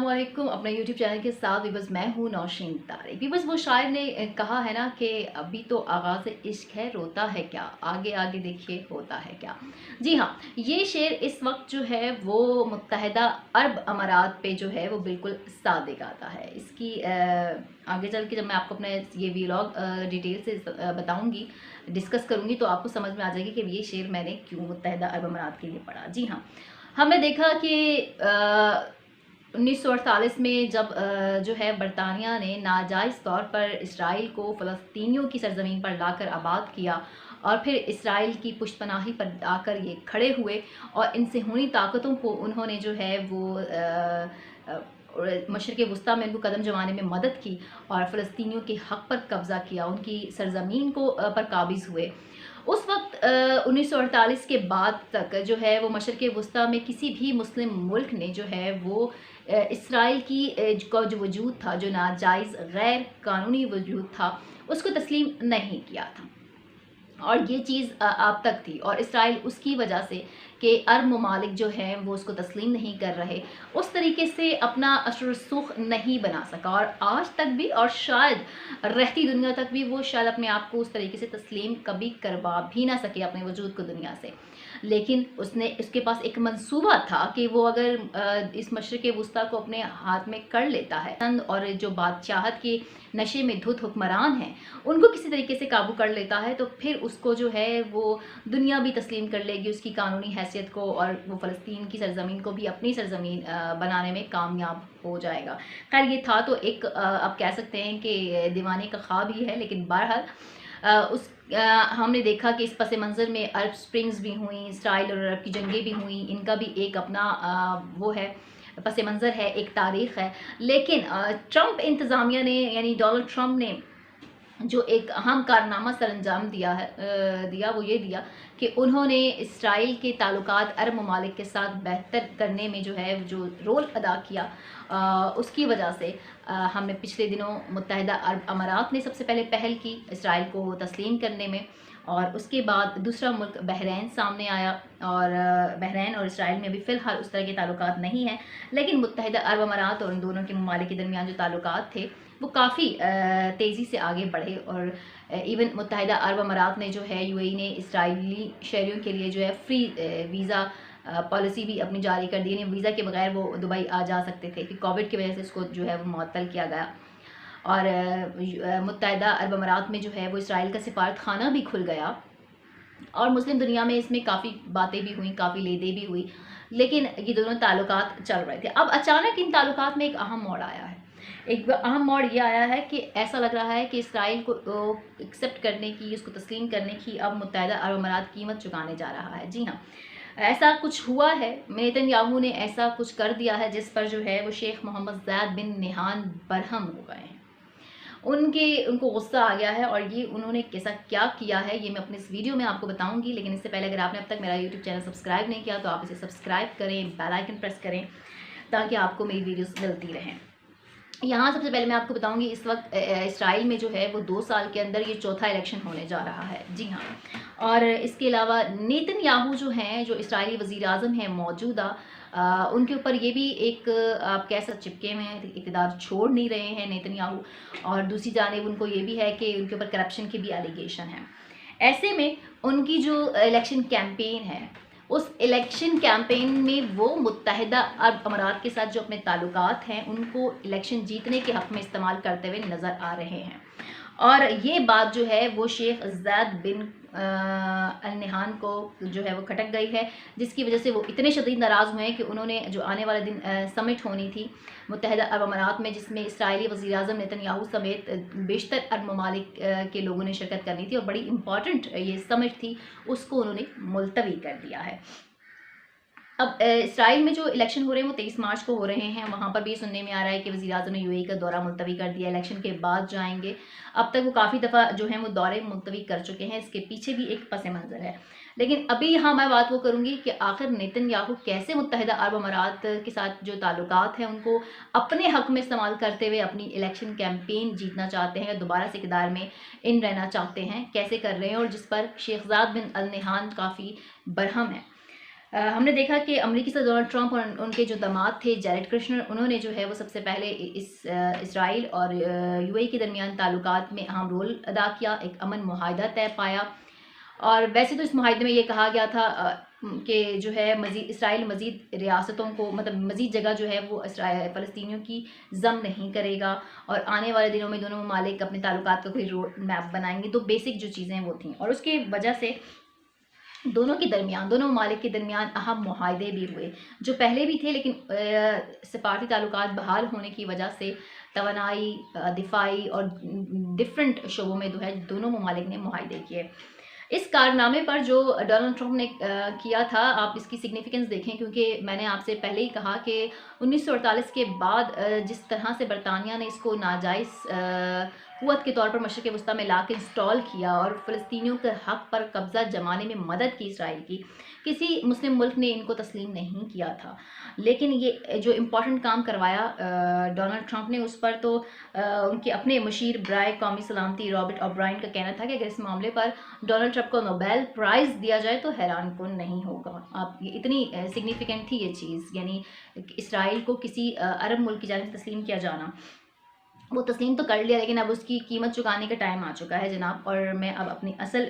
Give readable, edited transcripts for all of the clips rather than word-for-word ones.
अस्सलामुअलैकुम। अपने YouTube channel के साथ वीवर्स, मैं हूँ नौशीन तारिक। वीवर्स, वो शायर ने कहा है ना कि अभी तो आगाज़ इश्क है, रोता है क्या, आगे आगे देखिए होता है क्या। जी हाँ, ये शेर इस वक्त जो है वो मुत्तहिदा अरब अमारात पे जो है वो बिल्कुल सादिक आता है। इसकी आगे चल के जब मैं आपको अपने ये व्लॉग डिटेल से बताऊँगी, डिस्कस करूँगी, तो आपको समझ में आ जाएगी कि ये शेर मैंने क्यों मुत्तहिदा अरब अमारात के लिए पढ़ा। जी हाँ, हमने देखा कि 1948 में जब जो है बरतानिया ने नाजायज़ तौर पर इसराइल को फ़लस्तीनियों की सरज़मीन पर लाकर आबाद किया और फिर इसराइल की पुष्टपनाही पर आकर ये खड़े हुए और इन सेहूनी ताकतों को उन्होंने जो है वो मशरिक़ वस्ता में उनको कदम जमाने में मदद की और फ़लस्तीनियों के हक़ पर कब्ज़ा किया, उनकी सरज़मीन को पर काबिज़ हुए। उस वक्त 1948 के बाद तक जो है वो मशरिक़ वस्ता में किसी भी मुस्लिम मुल्क ने जो है वो इसराइल की का जो वजूद था, जो नाजायज़ गैर कानूनी वजूद था, उसको तस्लीम नहीं किया था। और ये चीज़ अब तक थी और इसराइल उसकी वजह से कि अरब ममालिक जो हैं वो उसको तस्लीम नहीं कर रहे, उस तरीके से अपना असर रसूख नहीं बना सका और आज तक भी और शायद रहती दुनिया तक भी वो शायद अपने आप को उस तरीके से तस्लीम कभी करवा भी ना सके अपने वजूद को दुनिया से। लेकिन उसके पास एक मंसूबा था कि वो अगर इस मशरिक़ वस्ता को अपने हाथ में कर लेता है और जो बादशाहत के नशे में धुत हुक्मरान हैं उनको किसी तरीके से काबू कर लेता है, तो फिर उसको जो है वो दुनिया भी तस्लीम कर लेगी उसकी कानूनी हैसियत को और वो फ़लस्तीन की सरज़मीन को भी अपनी सरज़मीन बनाने में कामयाब हो जाएगा। खैर, ये था तो एक आप कह सकते हैं कि दीवाने का ख्वाब ही है, लेकिन बहरहाल हमने देखा कि इस पस मंज़र में अरब स्प्रिंग्स भी हुई, इसराइल और अरब की जंगें भी हुई, इनका भी एक अपना वो है पस मंज़र है, एक तारीख़ है। लेकिन ट्रंप इंतज़ामिया ने यानी डोनाल्ड ट्रंप ने जो एक अहम कारनामा सरअंजाम दिया वो ये दिया कि उन्होंने इसराइल के ताल्लुकात अरब ममालिक के साथ बेहतर करने में जो है जो रोल अदा किया, उसकी वजह से हमने पिछले दिनों मुत्तहिदा अरब अमारात ने सबसे पहले पहल की इसराइल को तस्लीम करने में, और उसके बाद दूसरा मुल्क बहरीन सामने आया और बहरीन और इसराइल में अभी फ़िलहाल उस तरह के ताल्लुकात नहीं हैं, लेकिन मुत्तहिदा अरब अमारात और इन दोनों के ममालिक के दरमियान जो ताल्लुकात थे वो काफ़ी तेज़ी से आगे बढ़े और इवन मुत्तहिदा अरब अमारात ने जो है यूएई ने इसराइली शहरियों के लिए जो है फ्री वीज़ा पॉलिसी भी अपनी जारी कर दी, यानी वीज़ा के बगैर वो दुबई आ जा सकते थे कि कोविड की वजह से इसको जो है वो मुअत्तल किया गया। और मुत्तहिदा अरब अमारात में जो है वो इसराइल का सिफारत खाना भी खुल गया और मुस्लिम दुनिया में इसमें काफ़ी बातें भी हुई, काफ़ी लेदे भी हुई, लेकिन ये दोनों ताल्लुकात चल रहे थे। अब अचानक इन ताल्लुकात में एक अहम मोड़ आया है। एक अहम मोड़ ये आया है कि ऐसा लग रहा है कि इसराइल को एक्सेप्ट करने की, उसको तस्लीम करने की अब मुत्तहिदा अरब अमारात कीमत चुकाने जा रहा है। जी हाँ, ऐसा कुछ हुआ है, नेतन्याहू ने ऐसा कुछ कर दिया है जिस पर जो है वो शेख मोहम्मद ज़ायद बिन नहान बरहम हो गए हैं। उनको गुस्सा आ गया है और ये उन्होंने कैसा क्या किया है ये मैं अपने इस वीडियो में आपको बताऊंगी। लेकिन इससे पहले अगर आपने अब तक मेरा यूट्यूब चैनल सब्सक्राइब नहीं किया तो आप इसे सब्सक्राइब करें, बेल आइकन प्रेस करें ताकि आपको मेरी वीडियोस मिलती रहें। यहाँ सबसे पहले मैं आपको बताऊंगी इस वक्त इसराइल में जो है वो 2 साल के अंदर ये चौथा इलेक्शन होने जा रहा है। जी हाँ, और इसके अलावा नेतन्याहू जो हैं, जो इसराइली वज़ीर आज़म हैं मौजूदा, उनके ऊपर ये भी एक आप कह सकते चिपके हुए हैं, इक़्तिदार छोड़ नहीं रहे हैं नेतन्याहू, और दूसरी जानिब उनको ये भी है कि उनके ऊपर करप्शन की भी एलिगेशन है। ऐसे में उनकी जो इलेक्शन कैंपेन है, उस इलेक्शन कैंपेन में वो मुत्तहिदा अरब अमारात के साथ जो अपने ताल्लुकात हैं उनको इलेक्शन जीतने के हक़ में इस्तेमाल करते हुए नज़र आ रहे हैं। और ये बात जो है वो शेख ज़ायद बिन अल नहान को जो है वो खटक गई है, जिसकी वजह से वो इतने शदीद नाराज़ हुए हैं कि उन्होंने जो आने वाले दिन समिट होनी थी मुत्तहिदा अरब अमारात में, जिसमें इसराइली वज़ीर आज़म नेतन्याहू समेत बेशतर अरब ममालिक के लोगों ने शिरकत करनी थी और बड़ी इंपॉर्टेंट ये समिट थी, उसको उन्होंने मुलतवी कर दिया है। अब इसराइल में जो इलेक्शन हो रहे हैं वो 23 मार्च को हो रहे हैं। वहाँ पर भी सुनने में आ रहा है कि वज़ीर आज़म ने यूएई का दौरा मुलतवी कर दिया, इलेक्शन के बाद जाएंगे। अब तक वो काफ़ी दफ़ा जो है वो दौरे मुलतवी कर चुके हैं, इसके पीछे भी एक पस मंज़र है। लेकिन अभी यहाँ मैं बात वो करूँगी कि आखिर नेतन्याहू कैसे मुत्तहिदा अरब अमारात के साथ जो ताल्लुकात हैं उनको अपने हक़ में इस्तेमाल करते हुए अपनी इलेक्शन कैंपेन जीतना चाहते हैं या दोबारा से इक़्तिदार में इन रहना चाहते हैं, कैसे कर रहे हैं, और जिस पर शेख ज़ायद बिन अल नहान काफ़ी बरहम है। हमने देखा कि अमेरिकी सदर डोनाल्ड ट्रंप और उनके जो दामाद थे जैरेड कुशनर, उन्होंने जो है वो सबसे पहले इसराइल और यूएई के दरमियान ताल्लुकात में अहम रोल अदा किया, एक अमन मुआहदा तय पाया। और वैसे तो इस मुआहदे में ये कहा गया था कि जो है मज़ीद इसराइल मज़ीद रियासतों को, मतलब मज़ीद जगह जो है वो फ़लस्तीनियों की ज़म नहीं करेगा, और आने वाले दिनों में दोनों ममालिक अपने ताल्लुकात का कोई रोड मैप बनाएंगे। तो बेसिक जो चीज़ें वो थी, और उसके वजह से दोनों ममालिक के दरमियान अहम मुआहदे भी हुए जो पहले भी थे, लेकिन सफारती ताल्लुकात बहाल होने की वजह से तवानाई, दिफाई और डिफरेंट शोबों में जो है दोनों ममालिक ने मुआहदे किए। इस कारनामे पर जो डोनाल्ड ट्रंप ने किया था, आप इसकी सिग्निफिकेंस देखें, क्योंकि मैंने आपसे पहले ही कहा कि 1948 के बाद जिस तरह से बरतानिया ने इसको नाजायज़ क़ुव्वत के तौर पर मशरिक़ वस्ता में ला के इंस्टॉल किया और फ़लस्तीनियों के हक़ पर कब्ज़ा जमाने में मदद की इसराइल की, किसी मुस्लिम मुल्क ने इनको तस्लीम नहीं किया था। लेकिन ये जो इम्पॉर्टेंट काम करवाया डोनाल्ड ट्रंप ने, उस पर तो उनके अपने मुशीर बराए कौमी सलामती रॉबर्ट ओब्रायन का कहना था कि अगर इस मामले पर डोनाल्ड ट्रंप को नोबेल प्राइज़ दिया जाए तो हैरान कौन नहीं होगा। आप ये इतनी सिग्निफिकेंट थी ये चीज़, यानी इसराइल को किसी अरब मुल्क की जानिब तस्लीम किया जाना। वो तस्लीम तो कर लिया, लेकिन अब उसकी कीमत चुकाने का टाइम आ चुका है जनाब। और मैं अब अपनी असल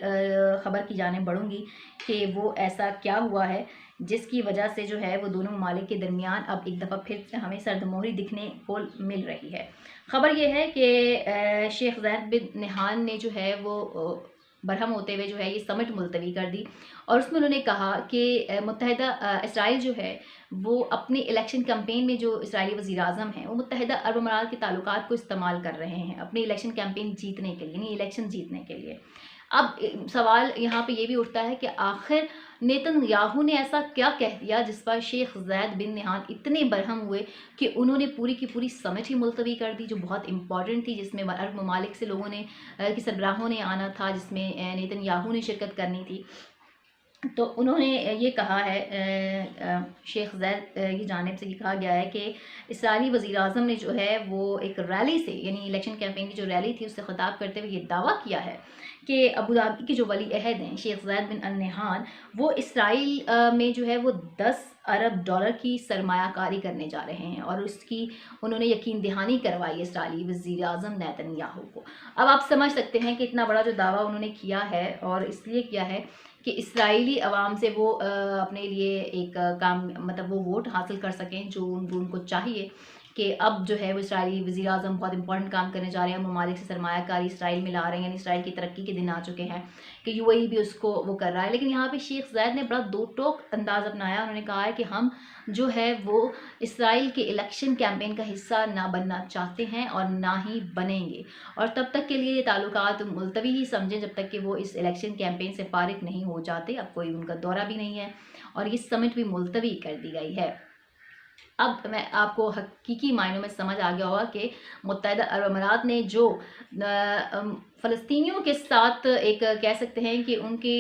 ख़बर की जानिब बढ़ूँगी कि वो ऐसा क्या हुआ है जिसकी वजह से जो है वो दोनों ममालिक के दरमियान अब एक दफ़ा फिर हमें सर्दमोहरी दिखने को मिल रही है। ख़बर ये है कि शेख ज़ैद बिन नहान ने जो है वो बरहम होते हुए जो है ये समिट मुलतवी कर दी, और उसमें उन्होंने कहा कि मुत्तहिदा इसराइल जो है वो अपने इलेक्शन कैंपेन में, जो इसराइली वज़ीर आज़म हैं वो मुत्तहिदा अरब अमारात के ताल्लुकात को इस्तेमाल कर रहे हैं अपनी इलेक्शन कैंपेन जीतने के लिए, यानी इलेक्शन जीतने के लिए। अब सवाल यहाँ पे ये भी उठता है कि आखिर नेतन्याहू ने ऐसा क्या कह दिया जिस पर शेख ज़ैद बिन नहान इतने बरहम हुए कि उन्होंने पूरी की पूरी समिट ही मुलतवी कर दी, जो बहुत इंपॉर्टेंट थी, जिसमें अरब ममालिक से लोगों ने कि सरबराहों ने आना था, जिसमें नेतन्याहू ने शिरकत करनी थी। तो उन्होंने ये कहा है, शेख ज़ैद की जानिब से ये कहा गया है कि इसराइली वज़ीर आज़म ने जो है वो एक रैली से, यानी इलेक्शन कैंपेन की जो रैली थी उससे ख़िताब करते हुए ये दावा किया है कि अबू धाबी के जो वली अहद हैं शेख ज़ैद बिन नहान, वो इसराइल में जो है वो 10 अरब डॉलर की सरमायाकारी करने जा रहे हैं, और उसकी उन्होंने यकीन दहानी करवाई इसराइली वज़ीर आज़म नेतन्याहू को। अब आप समझ सकते हैं कि इतना बड़ा जो दावा उन्होंने किया है, और इसलिए किया है कि इसराइली अवाम से वो अपने लिए एक काम, मतलब वो वोट हासिल कर सकें जो उनको चाहिए कि अब जो है वो इसराइली वज़ीर आज़म बहुत इंपॉर्टेंट काम करने जा रहे हैं, ममालिक से सरमायाकारी इसराइल में ला रहे हैं, यानी इसराइल की तरक्की के दिन आ चुके हैं कि यूएई भी उसको वो कर रहा है। लेकिन यहाँ पे शेख ज़ैद ने बड़ा दो टोक अंदाज़ अपनाया। उन्होंने कहा है कि हम जो है वो इसराइल के इलेक्शन कैंपेन का हिस्सा ना बनना चाहते हैं और ना ही बनेंगे, और तब तक के लिए ये ताल्लुकात मुलतवी ही समझें जब तक कि वो इस इलेक्शन कैंपेन से फारिग नहीं हो जाते। अब कोई उनका दौरा भी नहीं है और ये समिट भी मुलतवी कर दी गई है। अब मैं आपको हकीकी मायनों में समझ आ गया होगा कि मुत्तहिदा अरब अमारात ने जो फ़लस्तीनियों के साथ एक कह सकते हैं कि उनकी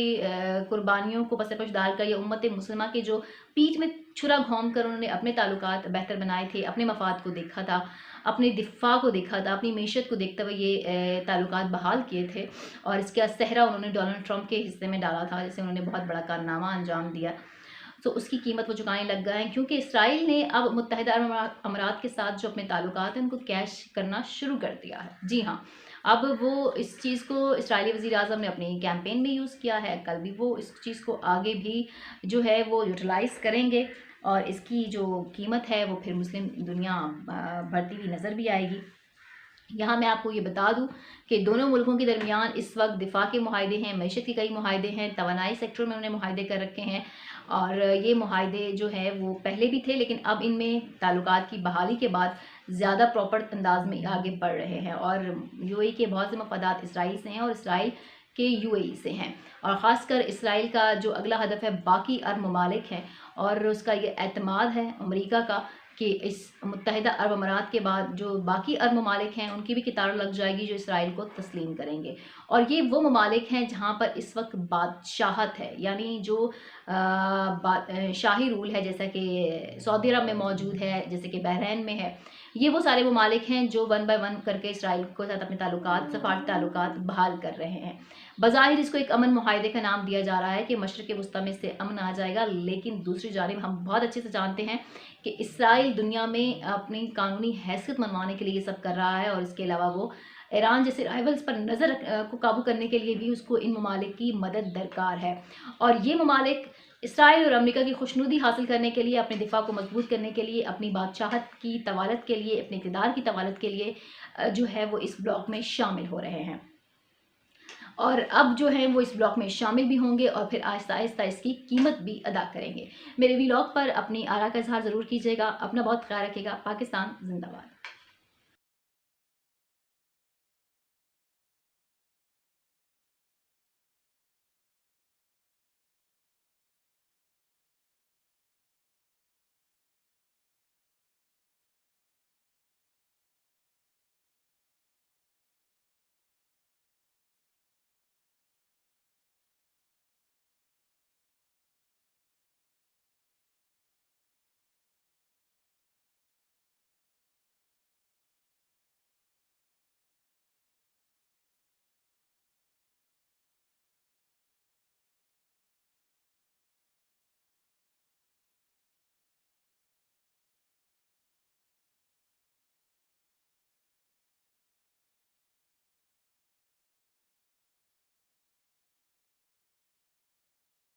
कुर्बानियों को पस-ए-पुश डालकर या उम्मत मुस्लिमा की जो पीठ में छुरा घोंम कर उन्होंने अपने ताल्लुकात बेहतर बनाए थे, अपने मफाद को देखा था, अपने दिफ़ा को देखा था, अपनी मईशत को देखते हुए ये ताल्लुकात बहाल किए थे, और इसका सेहरा उन्होंने डोनाल्ड ट्रंप के हिस्से में डाला था, जिससे उन्होंने बहुत बड़ा कारनामा अंजाम दिया। तो उसकी कीमत वो चुकाने लग गए हैं, क्योंकि इसराइल ने अब मुत्तहिदा अरब अमारात के साथ जो अपने ताल्लुकात हैं उनको कैश करना शुरू कर दिया है। जी हाँ, अब वो इस चीज़ को इसराइली वज़ीर आज़म ने अपनी कैंपेन में यूज़ किया है, कल भी वो इस चीज़ को आगे भी जो है वो यूटिलाइज़ करेंगे, और इसकी जो कीमत है वो फिर मुस्लिम दुनिया बढ़ती हुई नज़र भी आएगी। यहाँ मैं आपको ये बता दूँ कि दोनों मुल्कों के दरमियान इस वक्त दिफा के मुआहदे हैं, मईशत के कई मुआहदे हैं, तवानाई सेक्टर में उन्होंने मुआहदे कर रखे हैं, और ये मुआहदे जो हैं वो पहले भी थे, लेकिन अब इनमें ताल्लुकात की बहाली के बाद ज़्यादा प्रॉपर अंदाज में आगे बढ़ रहे हैं, और यूएई के बहुत से मफादात इसराइल से हैं और इसराइल के यूएई से हैं, और ख़ासकर इसराइल का जो अगला हदफ है बाकी अरब ममालिक हैं, और उसका ये एतमाद है अमेरिका का कि इस मुत्तहिदा अरब अमारात के बाद जो बाकी अरब ममालिक हैं उनकी भी कतार लग जाएगी जो इसराइल को तस्लीम करेंगे। और ये वो ममालिक हैं जहाँ पर इस वक्त बादशाहत है, यानी जो शाही रूल है, जैसा कि सऊदी अरब में मौजूद है, जैसे कि बहरैन में है, یہ وہ سارے ممالک ہیں جو ون بائی ون کر کے اسرائیل کے ساتھ اپنے تعلقات، سفارتی تعلقات بحال کر رہے ہیں۔ بظاہر اس کو ایک امن معاہدے کا نام دیا جا رہا ہے کہ مشرق وسطیٰ میں سے امن آ جائے گا، لیکن دوسری جانب ہم بہت اچھے سے جانتے ہیں کہ اسرائیل دنیا میں اپنی قانونی حیثیت منوانے کے لیے یہ سب کر رہا ہے، اور اس کے علاوہ وہ ایران جیسے رائیولز پر نظر کو قابو کرنے کے لیے بھی اس کو ان ممالک کی مدد درکار ہے، اور یہ ممالک اسرائیل اور امریکہ کی خوشنودی حاصل کرنے کے لیے، اپنے دفاع کو مضبوط کرنے کے لیے، اپنی بادشاہت کی طوالت کے لیے، اپنے اقتدار کی طوالت کے لیے جو ہے وہ اس بلاک میں شامل ہو رہے ہیں، اور اب جو ہیں وہ اس بلاک میں شامل بھی ہوں گے، اور پھر آہستہ آہستہ اس کی قیمت بھی ادا کریں گے۔ میرے ولاگ پر اپنی آراء کا اظہار ضرور کیجیے گا، اپنا بہت خیال رکھیے گا۔ پاکستان زندہ باد۔